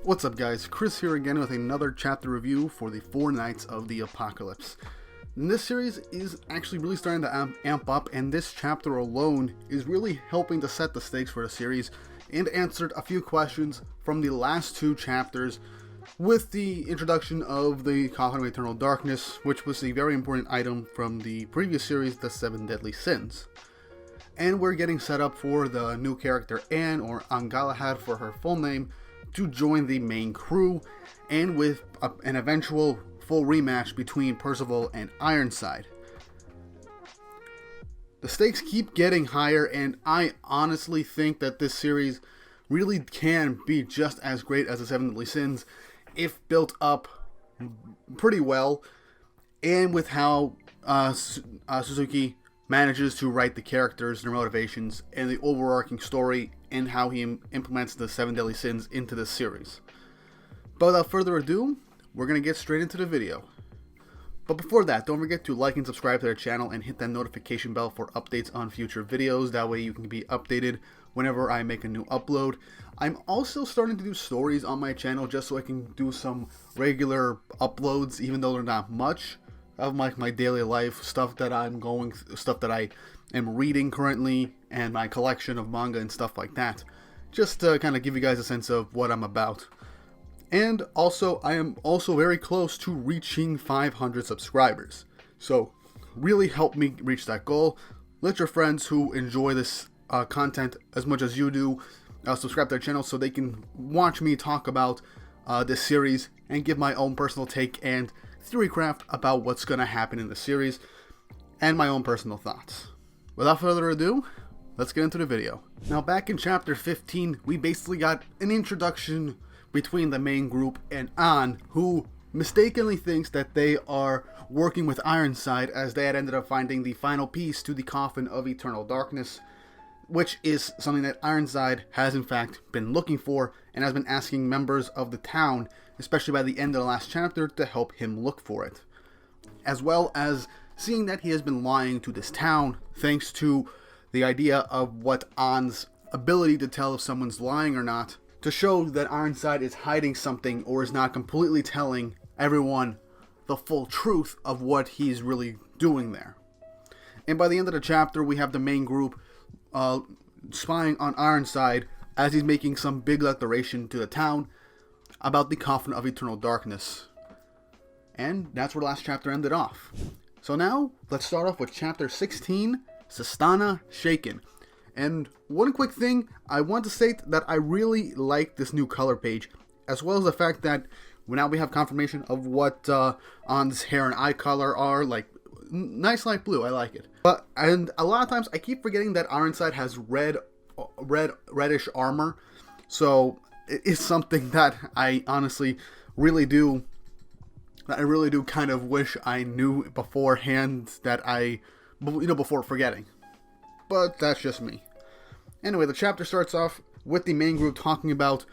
What's up guys, Chris here again with another chapter review for the Four Knights of the Apocalypse. And this series is actually really starting to amp up, and this chapter alone is really helping to set the stakes for the series and answered a few questions from the last two chapters with the introduction of the Coffin of Eternal Darkness, which was a very important item from the previous series, the Seven Deadly Sins. And we're getting set up for the new character Anne, or Galahad for her full name, to join the main crew, and with an eventual full rematch between Percival and Ironside. The stakes keep getting higher, and I honestly think that this series really can be just as great as the Seven Deadly Sins if built up pretty well, and with how Suzuki manages to write the characters, their motivations, and the overarching story, and how he implements the Seven Deadly Sins into this series. But without further ado, we're going to get straight into the video. But before that, don't forget to like and subscribe to our channel and hit that notification bell for updates on future videos. That way you can be updated whenever I make a new upload. I'm also starting to do stories on my channel just so I can do some regular uploads, even though they're not much, of my daily life, stuff that I am reading currently, and my collection of manga and stuff like that, just to kind of give you guys a sense of what I'm about. And also, I am also very close to reaching 500 subscribers, so really help me reach that goal. Let your friends who enjoy this content as much as you do subscribe to our channel so they can watch me talk about this series and give my own personal take and theorycraft about what's going to happen in the series, and my own personal thoughts. Without further ado, let's get into the video. Now, back in chapter 15, we basically got an introduction between the main group and Anne, who mistakenly thinks that they are working with Ironside, as they had ended up finding the final piece to the Coffin of Eternal Darkness, which is something that Ironside has in fact been looking for and has been asking members of the town, especially by the end of the last chapter, to help him look for it. As well as seeing that he has been lying to this town, thanks to the idea of what Anne's ability to tell if someone's lying or not, to show that Ironside is hiding something or is not completely telling everyone the full truth of what he's really doing there. And by the end of the chapter, we have the main group spying on Ironside as he's making some big declaration to the town about the Coffin of Eternal Darkness. And that's where the last chapter ended off. So now, let's start off with chapter 16, Sistana Shaken. And one quick thing, I want to state that I really like this new color page, as well as the fact that now we have confirmation of what Anne's hair and eye color are, like nice light blue. I like it. And a lot of times I keep forgetting that Ironside has reddish armor, so it is something that I honestly really do kind of wish I knew beforehand, that before forgetting. But that's just me. Anyway, the chapter starts off with the main group talking about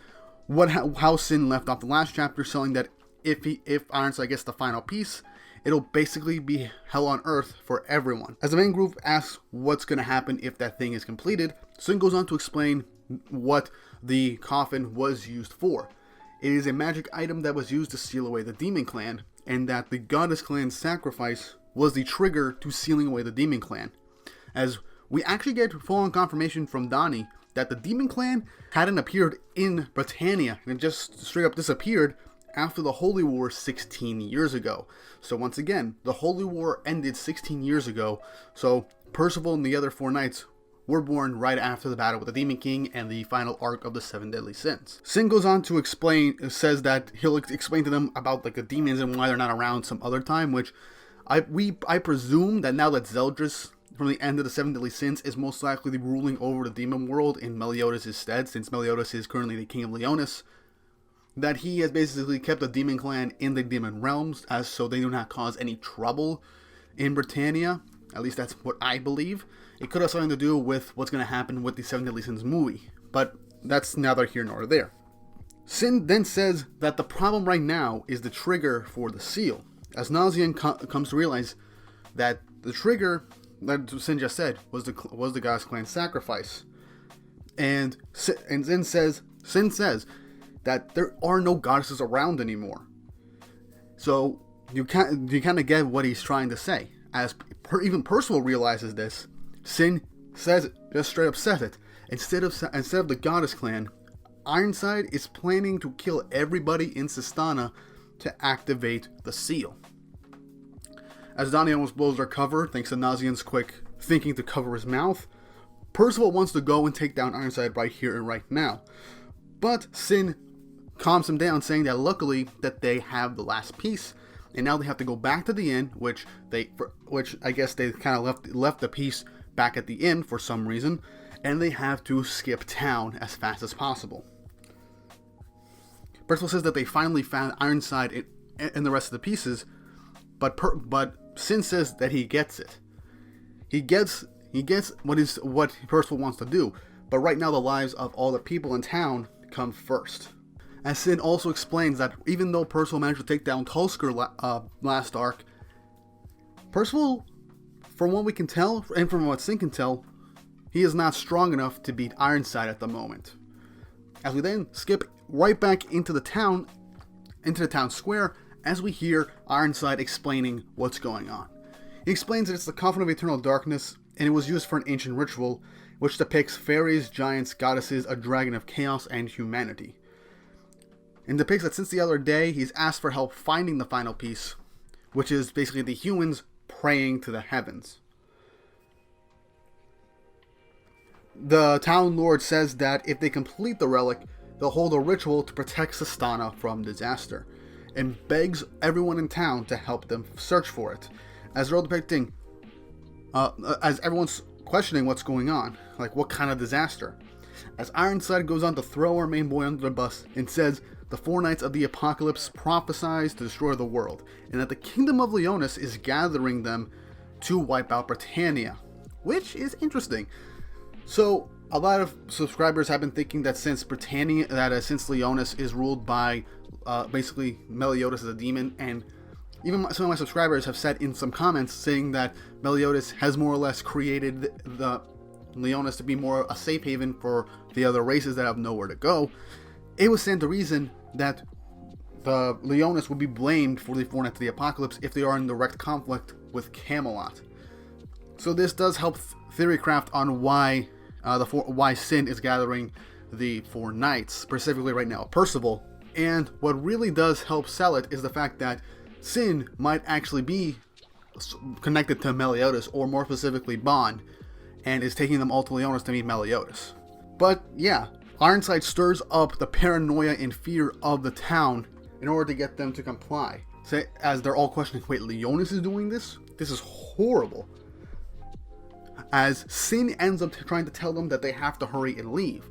how Sin left off the last chapter, saying that if Ironside gets the final piece, it'll basically be hell on earth for everyone. As the main group asks what's going to happen if that thing is completed, Sin goes on to explain what the coffin was used for. It is a magic item that was used to seal away the Demon Clan, and that the Goddess Clan's sacrifice was the trigger to sealing away the Demon Clan. As we actually get full-on confirmation from Donnie that the Demon Clan hadn't appeared in Britannia, and it just straight up disappeared after the Holy War 16 years ago. So once again, the Holy War ended 16 years ago, so Percival and the other four knights were born right after the battle with the Demon King and the final arc of the Seven Deadly Sins. Sin goes on to says that he'll explain to them about the demons and why they're not around some other time, which I presume that now that Zeldris from the end of the Seven Deadly Sins is most likely ruling over the demon world in Meliodas' stead, since Meliodas is currently the king of Leonis, that he has basically kept the Demon Clan in the demon realms, as so they do not cause any trouble in Britannia. At least that's what I believe. It could have something to do with what's going to happen with the Seven Deadly Sins movie, but that's neither here nor there. Sin then says that the problem right now is the trigger for the seal, as Nazian comes to realize that the trigger, that Sin just said, was the Goddess Clan sacrifice. And Sin says that there are no goddesses around anymore. So you kind of get what he's trying to say. As even Percival realizes this, Sin says it, just straight up says it. Instead of the Goddess Clan, Ironside is planning to kill everybody in Sistana to activate the seal. As Donnie almost blows their cover, thanks to Nazian's quick thinking to cover his mouth, Percival wants to go and take down Ironside right here and right now. But Sin calms him down, saying that luckily that they have the last piece, and now they have to go back to the inn, which I guess they kind of left the piece back at the inn for some reason, and they have to skip town as fast as possible. Percival says that they finally found Ironside and the rest of the pieces, but Sin says that he gets it. He gets what Percival wants to do, but right now the lives of all the people in town come first. As Sin also explains that even though Percival managed to take down Tulsker last arc, Percival, from what we can tell, and from what Sin can tell, he is not strong enough to beat Ironside at the moment. As we then skip right back into the town square, as we hear Ironside explaining what's going on. He explains that it's the coffin of eternal darkness, and it was used for an ancient ritual, which depicts fairies, giants, goddesses, a dragon of chaos, and humanity. And depicts that since the other day, he's asked for help finding the final piece, which is basically the humans praying to the heavens. The town lord says that if they complete the relic, they'll hold a ritual to protect Sistana from disaster, and begs everyone in town to help them search for it. As they're all depicting, as everyone's questioning what's going on, like what kind of disaster. As Ironside goes on to throw our main boy under the bus and says the four knights of the apocalypse prophesies to destroy the world, and that the kingdom of Leonis is gathering them to wipe out Britannia, which is interesting. So a lot of subscribers have been thinking that since Leonis is ruled by basically Meliodas as a demon, and even some of my subscribers have said in some comments saying that Meliodas has more or less created the Leonis to be more a safe haven for the other races that have nowhere to go. It would stand to reason that the Leonis would be blamed for the Four Knights of the Apocalypse if they are in direct conflict with Camelot. So this does help theorycraft on why Sin is gathering the Four Knights, specifically right now Percival. And what really does help sell it is the fact that Sin might actually be connected to Meliodas, or more specifically Bond, and is taking them all to Leonis to meet Meliodas. But yeah, Ironside stirs up the paranoia and fear of the town in order to get them to comply. As they're all questioning, wait, Leonis is doing this? This is horrible. As Sin ends up trying to tell them that they have to hurry and leave.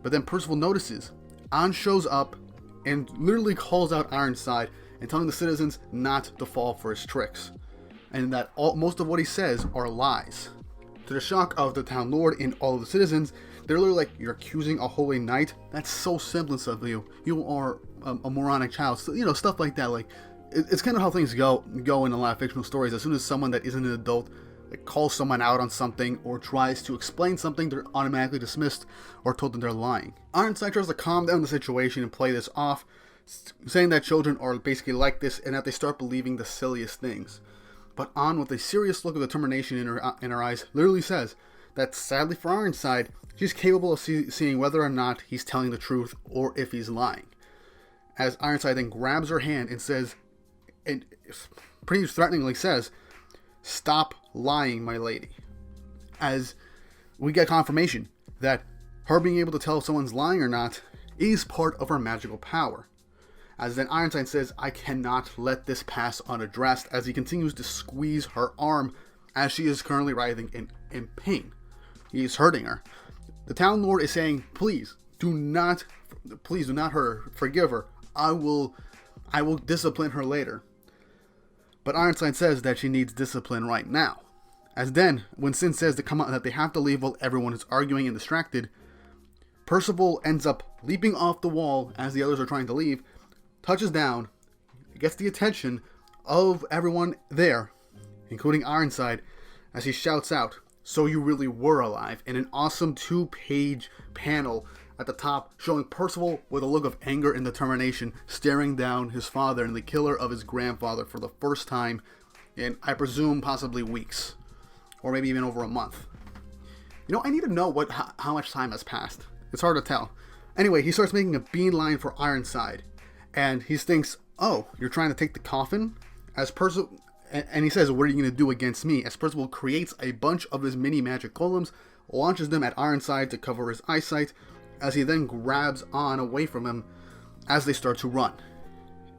But then Percival notices, An shows up and literally calls out Ironside and telling the citizens not to fall for his tricks. And that most of what he says are lies. To the shock of the town lord and all of the citizens, they're literally like, you're accusing a holy knight? That's so simplest of you. You are a moronic child. So, stuff like that. Like, it's kind of how things go in a lot of fictional stories. As soon as someone that isn't an adult calls someone out on something or tries to explain something, they're automatically dismissed or told that they're lying. Ironside tries to calm down the situation and play this off, saying that children are basically like this and that they start believing the silliest things. But An, with a serious look of determination in her eyes, literally says that sadly for Ironside, she's capable of seeing whether or not he's telling the truth or if he's lying. As Ironside then grabs her hand and says, and pretty threateningly says, "Stop lying, my lady." As we get confirmation that her being able to tell if someone's lying or not is part of her magical power. As then Ironside says, "I cannot let this pass unaddressed," as he continues to squeeze her arm as she is currently writhing in pain. He is hurting her. The town lord is saying, please do not hurt her, forgive her. I will discipline her later. But Ironside says that she needs discipline right now. As then, when Sin says to come out that they have to leave while everyone is arguing and distracted, Percival ends up leaping off the wall as the others are trying to leave, touches down, gets the attention of everyone there, including Ironside, as he shouts out, "So you really were alive," in an awesome 2-page panel at the top, showing Percival with a look of anger and determination staring down his father and the killer of his grandfather for the first time in, I presume, possibly weeks, or maybe even over a month. You know, I need to know how much time has passed. It's hard to tell. Anyway, he starts making a beeline for Ironside, and he thinks, "Oh, you're trying to take the coffin?" As Percival, and he says, "What are you going to do against me?" As Percival creates a bunch of his mini magic golems, launches them at Ironside to cover his eyesight, as he then grabs on away from him as they start to run.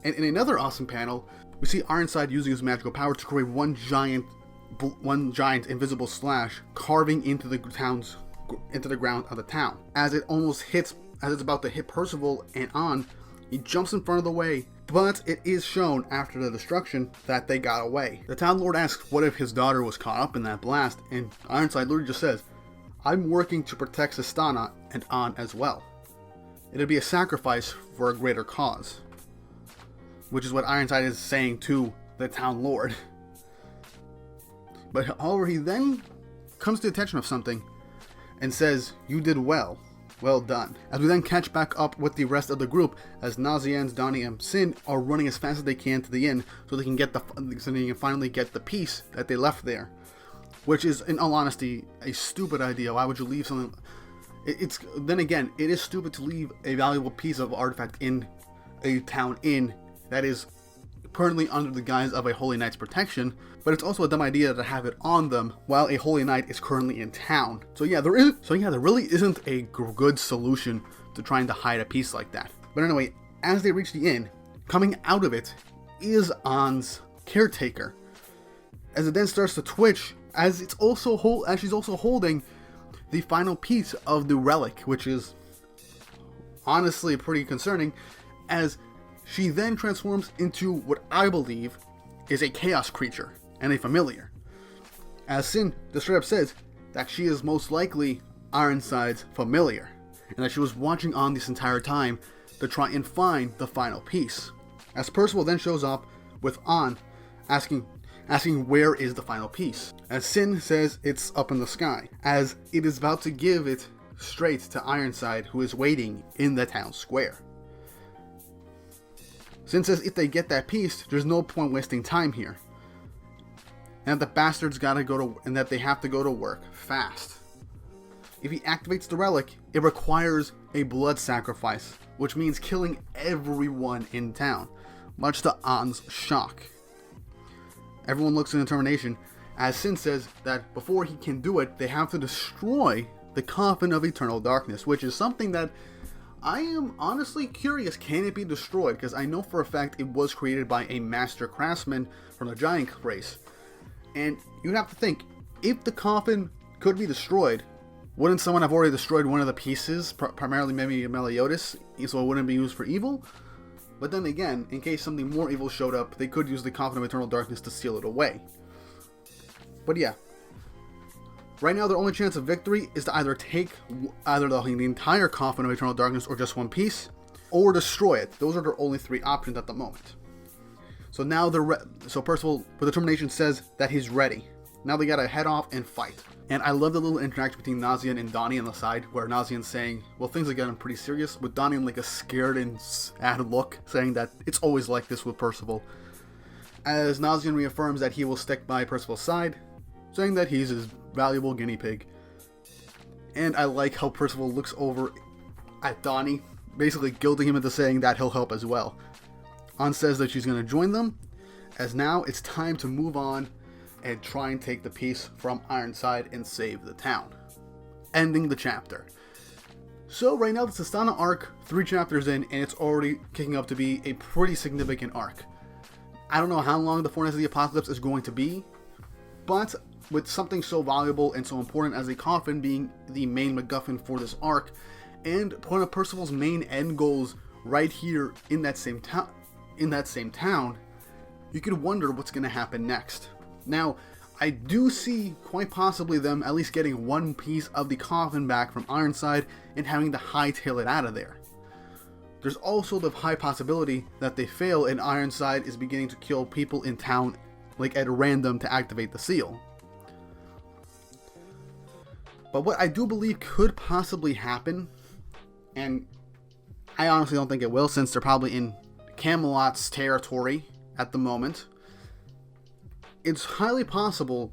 And in another awesome panel, we see Ironside using his magical power to create one giant invisible slash carving into the ground of the town. As it's about to hit Percival and On, he jumps in front of the way, but it is shown after the destruction that they got away. The Town Lord asks what if his daughter was caught up in that blast, and Ironside literally just says, "I'm working to protect Sistana and On as well. It'd be a sacrifice for a greater cause." Which is what Ironside is saying to the Town Lord. But however, he then comes to the attention of something and says, "You did well. Well done." As we then catch back up with the rest of the group, as Nazianz, Donnie, and Sin are running as fast as they can to the inn so they can finally get the piece that they left there. Which is, in all honesty, a stupid idea. Why would you leave something? Then again, it is stupid to leave a valuable piece of artifact in a town inn that is currently under the guise of a Holy Knight's protection, but it's also a dumb idea to have it on them while a Holy Knight is currently in town. So yeah, there really isn't a good solution to trying to hide a piece like that. But anyway, as they reach the inn, coming out of it is On's caretaker. As it then starts to twitch, as she's also holding the final piece of the relic, which is honestly pretty concerning, as she then transforms into what I believe is a chaos creature and a familiar. As Sin just straight up says that she is most likely Ironside's familiar, and that she was watching on this entire time to try and find the final piece. As Percival then shows up with On asking where is the final piece, as Sin says it's up in the sky, as it is about to give it straight to Ironside, who is waiting in the town square. Sin says if they get that piece, there's no point wasting time here, and that the bastards they have to go to work fast. If he activates the relic, it requires a blood sacrifice, which means killing everyone in town, much to On's shock. Everyone looks in determination, as Sin says that before he can do it, they have to destroy the coffin of eternal darkness, which is something that I am honestly curious, can it be destroyed? Because I know for a fact it was created by a master craftsman from the giant race. And you'd have to think, if the coffin could be destroyed, wouldn't someone have already destroyed one of the pieces, primarily maybe Meliodas, so it wouldn't be used for evil? But then again, in case something more evil showed up, they could use the coffin of eternal darkness to seal it away. But yeah, right now their only chance of victory is to either take the entire coffin of eternal darkness or just one piece, or destroy it. Those are their only three options at the moment. So now so Percival, with determination, says that he's ready. Now they gotta head off and fight. And I love the little interaction between Nazian and Donnie on the side, where Nazian's saying, well, things are getting pretty serious, with Donnie in like a scared and sad look, saying that it's always like this with Percival. As Nazian reaffirms that he will stick by Percival's side, saying that he's his valuable guinea pig. And I like how Percival looks over at Donnie, basically guilting him into saying that he'll help as well. On says that she's going to join them, as now it's time to move on and try and take the piece from Ironside and save the town. Ending the chapter. So right now the Sistana arc, 3 chapters in, and it's already kicking up to be a pretty significant arc. I don't know how long the Fortress of the Apocalypse is going to be, but with something so valuable and so important as a coffin being the main MacGuffin for this arc, and one of Percival's main end goals right here in that same town, you could wonder what's going to happen next. Now, I do see quite possibly them at least getting one piece of the coffin back from Ironside and having to hightail it out of there. There's also the high possibility that they fail and Ironside is beginning to kill people in town like at random to activate the seal. But what I do believe could possibly happen, And I honestly don't think it will, since they're probably in Camelot's territory at the moment. It's highly possible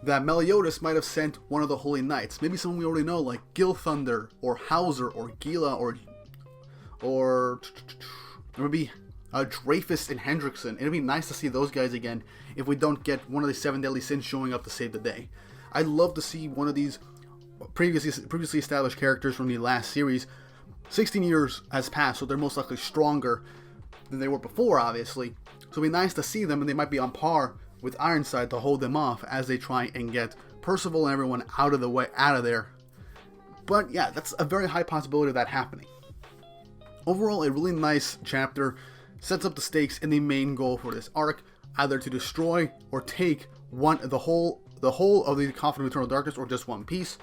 that Meliodas might have sent one of the Holy Knights. Maybe someone we already know, like Gilthunder, or Hauser, or Gila, or maybe Dreyfus and Hendrickson. It'd be nice to see those guys again if we don't get one of the 7 deadly sins showing up to save the day. I'd love to see one of these previously established characters from the last series. 16 years has passed, so they're most likely stronger than they were before, obviously. So it'd be nice to see them, and they might be on par with Ironside to hold them off as they try and get Percival and everyone out of there. But yeah, that's a very high possibility of that happening. Overall, a really nice chapter, sets up the stakes and the main goal for this arc, either to destroy or take the whole of the Coffin of Eternal Darkness, or just one piece.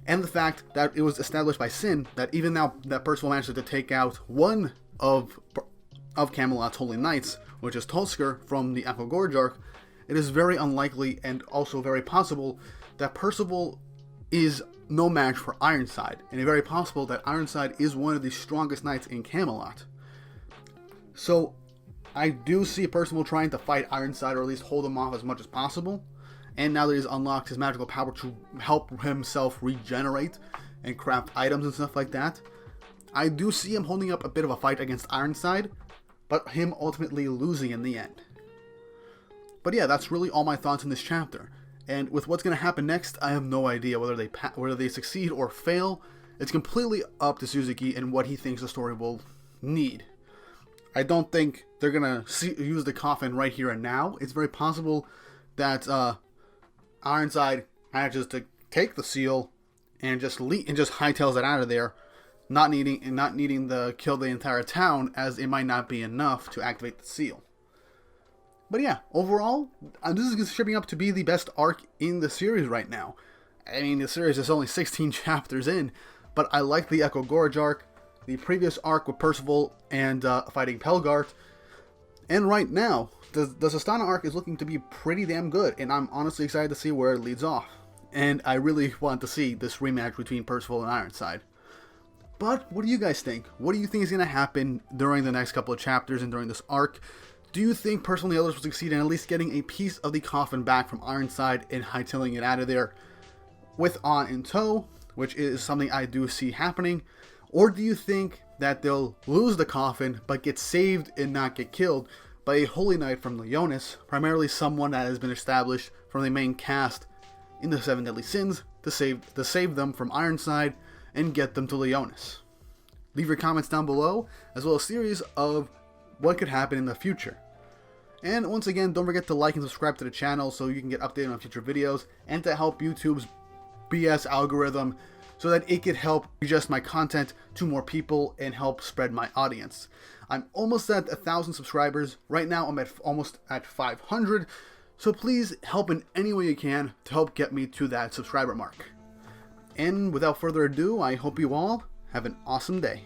And the fact that it was established by Sin that even now that Percival managed to take out one of Camelot's Holy Knights, which is Tusker from the Echo Gorge arc, it is very unlikely and also very possible that Percival is no match for Ironside, and it's very possible that Ironside is one of the strongest knights in Camelot. So I do see Percival trying to fight Ironside, or at least hold him off as much as possible. And now that he's unlocked his magical power to help himself regenerate and craft items and stuff like that, I do see him holding up a bit of a fight against Ironside, but him ultimately losing in the end. But yeah, that's really all my thoughts in this chapter. And with what's going to happen next, I have no idea whether they succeed or fail. It's completely up to Suzuki and what he thinks the story will need. I don't think they're going to use the coffin right here and now. It's very possible that Ironside manages to take the seal and just hightails it out of there, not needing to kill the entire town, as it might not be enough to activate the seal. But yeah, overall, this is shaping up to be the best arc in the series right now. I mean, the series is only 16 chapters in, but I like the Echo Gorge arc, the previous arc with Percival and fighting Pelgart, and right now, the Sistana arc is looking to be pretty damn good, and I'm honestly excited to see where it leads off. And I really want to see this rematch between Percival and Ironside. But what do you guys think? What do you think is going to happen during the next couple of chapters and during this arc? Do you think Percival and the others will succeed in at least getting a piece of the coffin back from Ironside and hightailing it out of there with An in tow, which is something I do see happening? Or do you think that they'll lose the coffin but get saved and not get killed by a Holy Knight from Leonis, primarily someone that has been established from the main cast in the 7 Deadly Sins to save them from Ironside and get them to Leonis? Leave your comments down below, as well as a series of what could happen in the future. And once again, don't forget to like and subscribe to the channel so you can get updated on future videos, and to help YouTube's BS algorithm so that it could help suggest my content to more people and help spread my audience. I'm almost at 1,000 subscribers. Right now I'm almost at 500, so please help in any way you can to help get me to that subscriber mark. And without further ado, I hope you all have an awesome day.